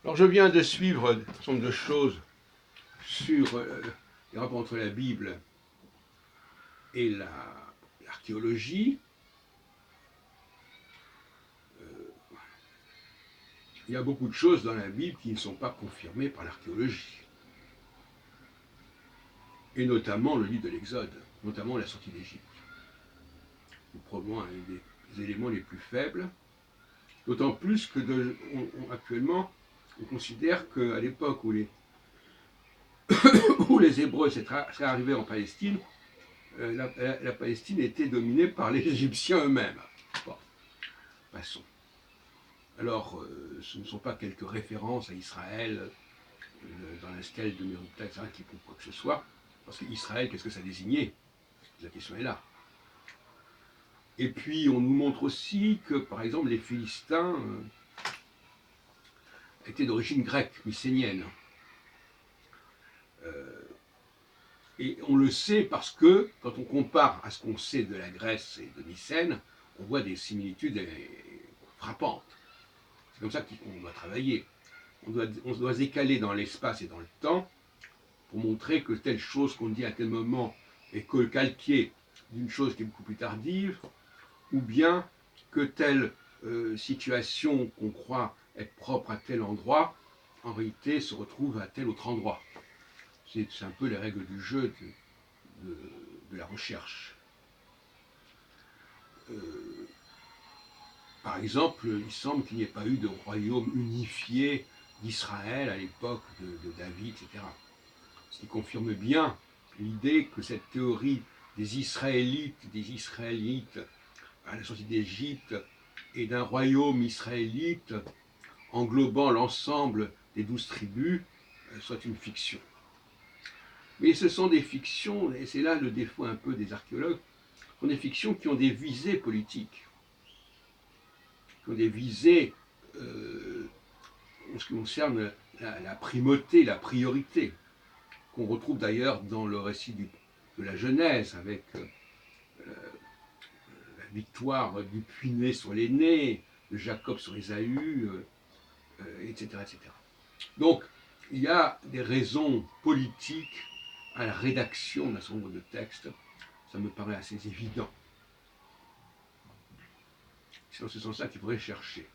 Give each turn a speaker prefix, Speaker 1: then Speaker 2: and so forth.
Speaker 1: Alors je viens de suivre un certain nombre de choses sur les rapports entre la Bible et l'archéologie. Il y a beaucoup de choses dans la Bible qui ne sont pas confirmées par l'archéologie. Et notamment le livre de l'Exode, notamment la sortie d'Égypte. C'est probablement un des éléments les plus faibles. D'autant plus que actuellement, on considère qu'à l'époque où les Hébreux seraient arrivés en Palestine, la Palestine était dominée par les Égyptiens eux-mêmes. Bon, passons. Alors, ce ne sont pas quelques références à Israël dans la stèle de Mérita, etc., qui prouvent quoi que ce soit, parce qu'Israël, qu'est-ce que ça désignait? La question est là. Et puis, on nous montre aussi que, par exemple, les Philistins étaient d'origine grecque, mycénienne. Et on le sait parce que, quand on compare à ce qu'on sait de la Grèce et de Mycène, on voit des similitudes frappantes. C'est comme ça qu'on doit travailler. On doit se décaler dans l'espace et dans le temps pour montrer que telle chose qu'on dit à tel moment est calquée d'une chose qui est beaucoup plus tardive, ou bien que telle situation qu'on croit être propre à tel endroit, en réalité se retrouve à tel autre endroit. C'est un peu les règles du jeu de la recherche. Par exemple, il semble qu'il n'y ait pas eu de royaume unifié d'Israël à l'époque de David, etc. Ce qui confirme bien l'idée que cette théorie des Israélites à la sortie d'Égypte et d'un royaume israélite englobant l'ensemble des 12 tribus soit une fiction. Mais ce sont des fictions, et c'est là le défaut un peu des archéologues, ce sont des fictions qui ont des visées politiques, qui ont des visées en ce qui concerne la primauté, la priorité, qu'on retrouve d'ailleurs dans le récit de la Genèse, avec la victoire du puîné sur l'aîné, de Jacob sur Ésaü, etc., etc. Donc, il y a des raisons politiques à la rédaction d'un certain nombre de textes. Ça me paraît assez évident. C'est dans ce sens-là qu'il faudrait chercher.